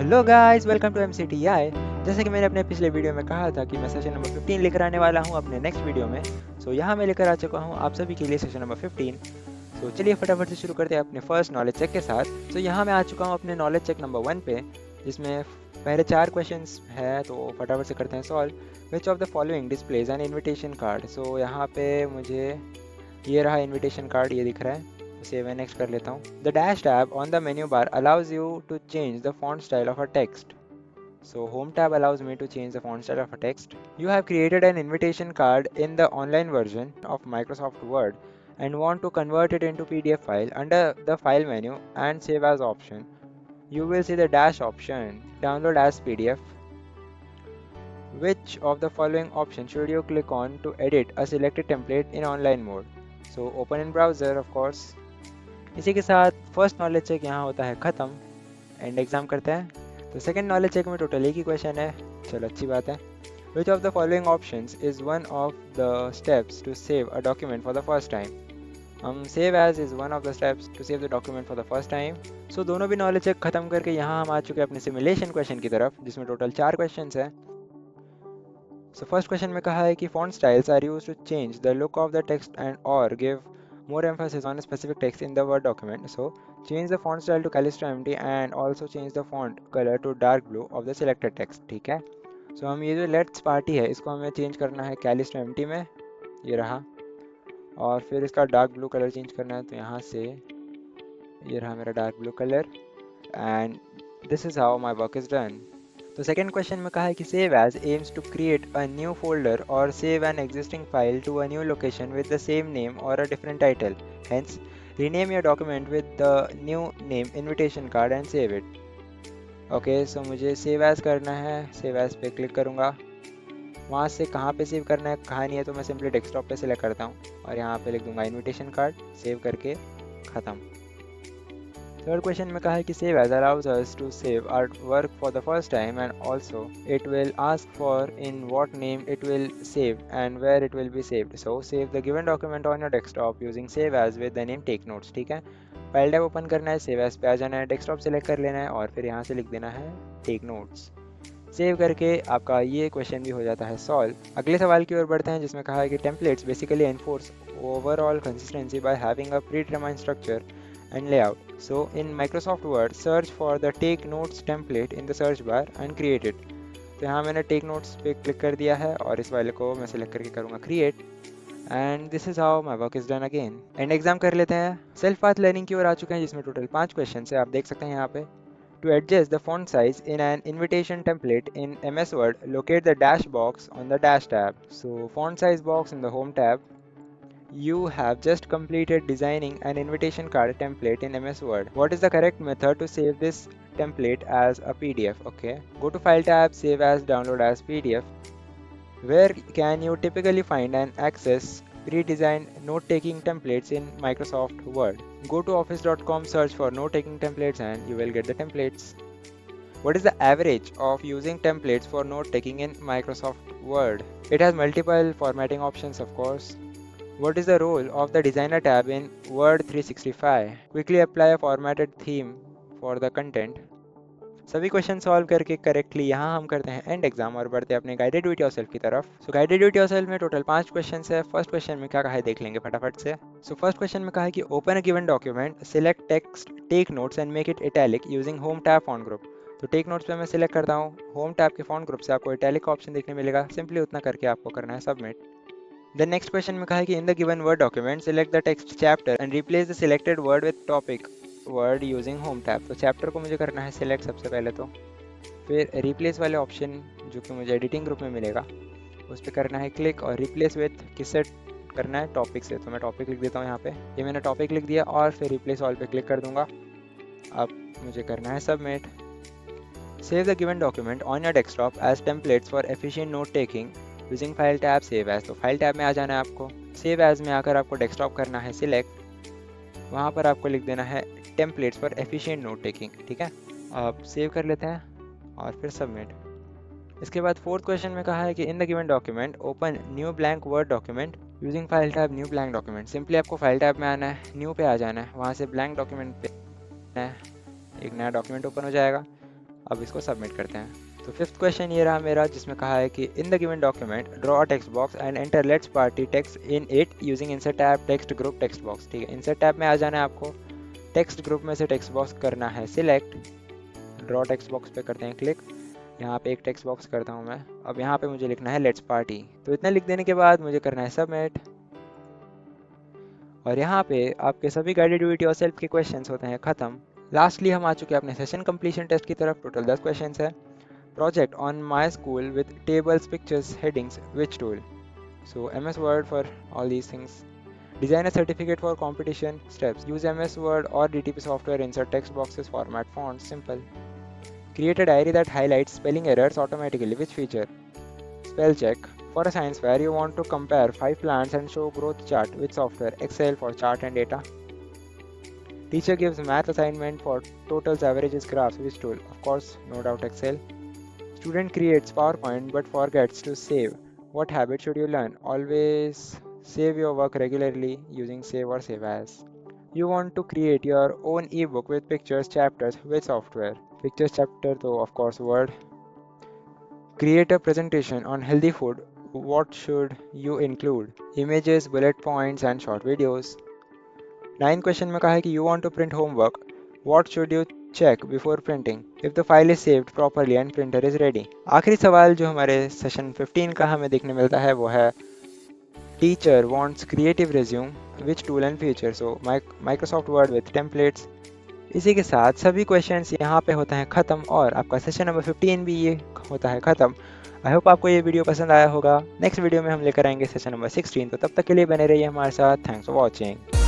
Hello guys, welcome to MCTI। जैसे कि मैंने अपने पिछले वीडियो में कहा था कि मैं सेशन नंबर 15 लेकर आने वाला हूं अपने नेक्स्ट वीडियो में। यहाँ मैं लेकर आ चुका हूं आप सभी के लिए सेशन नंबर 15। चलिए फटाफट से शुरू करते हैं अपने फर्स्ट नॉलेज चेक के साथ। यहाँ मैं आ चुका हूं अपने नॉलेज चेक नंबर 1 पे, जिसमें पहले 4 क्वेश्चंस है, तो फटाफट से करते हैं solve. Which of the following displays an invitation card. यहाँ पे मुझे ये रहा इनविटेशन कार्ड, ये दिख रहा है। सेव एंड नेक्स्ट कर लेता हूँ। The dash tab on the menu bar allows you to change the font style of a text. So home tab allows me to change the font style of a text. You have created an invitation card in the online version of Microsoft Word and want to convert it into PDF file. Under the file menu and save as option, you will see the dash option, download as PDF. Which of the following options should you click on to edit a selected template in online mode? So open in browser of course. इसी के साथ first knowledge check यहाँ होता है ख़त्म। And exam करते हैं। तो सेकंड नॉलेज चेक में टोटल एक ही क्वेश्चन है, चलो अच्छी बात है। Which of the following options is one of the steps to save a document for the first time. Save as is one of the steps to save the document for the first time. दोनों भी knowledge check खत्म करके यहाँ हम आ चुके हैं अपने simulation question की तरफ, जिसमें टोटल 4 क्वेश्चन है। फर्स्ट क्वेश्चन में कहा है कि font styles are used to change the look of the text and और give more emphasis on a specific text in the Word document. So, change the font style to Callisto MT and also change the font color to dark blue of the selected text. ठीक है। हम ये जो let's party है, इसको हमें change करना है Callisto MT में, ये रहा। और फिर इसका डार्क ब्लू कलर चेंज करना है, तो यहाँ से ये रहा मेरा dark blue colour. And this is how my work is done. Second question में कहा है कि save as aims to create a new folder और save an existing file to a new location with the same name और a different title. Hence rename your document with the new name invitation card and save it. Okay, मुझे save as करना है। Save as पे click करूँगा। वहाँ से कहाँ पे सेव करना है, कहाँ नहीं है, तो मैं सिंपली डेस्कटॉप पे सिलेक्ट करता हूँ और यहाँ पे लिख दूंगा इनविटेशन कार्ड, सेव करके ख़त्म। थर्ड क्वेश्चन में कहा है कि save as allows us to save our work for the first time and also it will ask for in what name it will save and where it will be saved. Save the given document on your desktop using save as with the name take notes. ठीक है, file tab open करना है, save as पे आ जाना है, desktop select कर लेना है और फिर यहाँ से लिख देना है टेक नोट्स। सेव करके आपका ये क्वेश्चन भी हो जाता है सॉल्व। अगले सवाल की ओर बढ़ते हैं, जिसमें कहा है कि templates basically enforce overall consistency by having a predetermined structure and layout. So in Microsoft Word, search for the Take Notes template in the search bar and create it. तो यहाँ मैंने Take Notes पे click कर दिया है और इस वाले को मैं सेलेक्ट करके करूँगा Create, and this is how my work is done again. And exam कर लेते हैं। सेल्फ पाथ लर्निंग की ओर आ चुके हैं, जिसमें टोटल 5 क्वेश्चन है, आप देख सकते हैं यहाँ पे। To adjust the font size in an invitation template in MS Word, locate the dash box on the dash tab. Font size box in the home tab. You have just completed designing an invitation card template in MS Word. What is the correct method to save this template as a PDF? Okay, go to File tab, Save as, Download as PDF. Where can you typically find and access pre-designed note-taking templates in Microsoft Word? Go to office.com, search for note-taking templates and you will get the templates. What is the average of using templates for note-taking in Microsoft Word? It has multiple formatting options, of course. What is the role of the Designer tab in Word 365? Quickly apply a formatted theme for the content. सभी question solve करके correctly यहाँ हम करते हैं and exam और बढ़ते हैं अपने गाइडेड विद योरसेल्फ की तरफ। गाइडेड विद योरसेल्फ में टोटल 5 क्वेश्चन है। फर्स्ट क्वेश्चन में क्या कहा है देख लेंगे फटाफट से। फर्स्ट क्वेश्चन में कहा है कि open a given document, select text, take notes and make it italic using home tab font group. तो टेक नोट्स पे मैं सिलेक्ट करता हूँ। होम टैब के फॉन्ट ग्रुप से आपको इटैलिक का ऑप्शन देखने मिलेगा, सिंपली उतना करके आपको करना है सबमिट। The next question में कहा है कि in the given word document select the text chapter and replace the selected word with topic word using home tab। तो chapter को मुझे करना है select सबसे पहले, तो फिर replace वाले ऑप्शन जो कि मुझे एडिटिंग ग्रुप में मिलेगा उस पर करना है क्लिक और replace with किससे करना है, टॉपिक से। तो मैं टॉपिक लिख देता हूँ यहाँ पे, ये मैंने टॉपिक लिख दिया और फिर रिप्लेस ऑल पे क्लिक कर दूंगा। अब मुझे करना है submit. Save the given document on your desktop as templates for efficient note taking using file tab save as. तो फाइल टैब में आ जाना है आपको। सेव एज में आकर आपको डेस्कटॉप करना है सिलेक्ट, वहाँ पर आपको लिख देना है templates for efficient note taking. ठीक है, अब सेव कर लेते हैं और फिर सबमिट। इसके बाद फोर्थ क्वेश्चन में कहा है कि in the given document open new blank word document using file tab new blank document. Simply आपको फाइल टैब में आना है, न्यू पे आ जाना है, वहाँ से ब्लैंक डॉक्यूमेंट पे एक नया डॉक्यूमेंट ओपन हो जाएगा। अब इसको सबमिट करते हैं। तो फिफ्थ क्वेश्चन ये रहा मेरा, जिसमें कहा है कि in the given document draw a text box and enter let's party text in it using insert tab text group text box. ठीक है, इंसर्ट टैब में आ जाना है आपको, टेक्स्ट ग्रुप में से टेक्स्ट बॉक्स करना है सिलेक्ट, ड्रॉ टेक्स्ट बॉक्स पे करते हैं क्लिक। यहाँ पे एक टेक्स्ट बॉक्स करता हूँ मैं। अब यहाँ पे मुझे लिखना है लेट्स पार्टी। तो इतना लिख देने के बाद मुझे करना है सबमिट। और यहाँ पे आपके सभी गाइडेड डू इट योरसेल्फ के क्वेश्चंस होते हैं खत्म। लास्टली हम आ चुके हैं अपने सेशन कंप्लीशन टेस्ट की तरफ। टोटल 10 क्वेश्चंस है। Project on my school with tables pictures headings which tool. So MS Word for all these things. Design a certificate for competition. Steps: use MS Word or DTP software, insert text boxes, format fonts, simple. Create a diary that highlights spelling errors automatically. Which feature? Spell check. For a science fair, you want to compare 5 plants and show growth chart. Which software? Excel for chart and data. Teacher gives math assignment for totals, averages, graphs. Which tool? Of course, no doubt Excel. Student creates PowerPoint but forgets to save. What habit should you learn? Always save your work regularly using Save or Save As. You want to create your own ebook with pictures, chapters. Which software? Pictures chapter, though, of course, Word. Create a presentation on healthy food. What should you include? Images, bullet points, and short videos. 9 question में कहा है कि you want to print homework. What should you check before printing? If the file is saved properly and printer is ready. आखिरी सवाल जो हमारे session 15 का हमें देखने मिलता है वो है Teacher wants creative resume. Which tool and feature? So Microsoft Word with templates. इसी के साथ सभी क्वेश्चंस यहाँ पे होते हैं ख़त्म और आपका सेशन नंबर 15 भी ये होता है ख़त्म। आई होप आपको ये वीडियो पसंद आया होगा। नेक्स्ट वीडियो में हम लेकर आएंगे सेशन नंबर 16। तो तब तक के लिए बने रहिए हमारे साथ। Thanks for watching.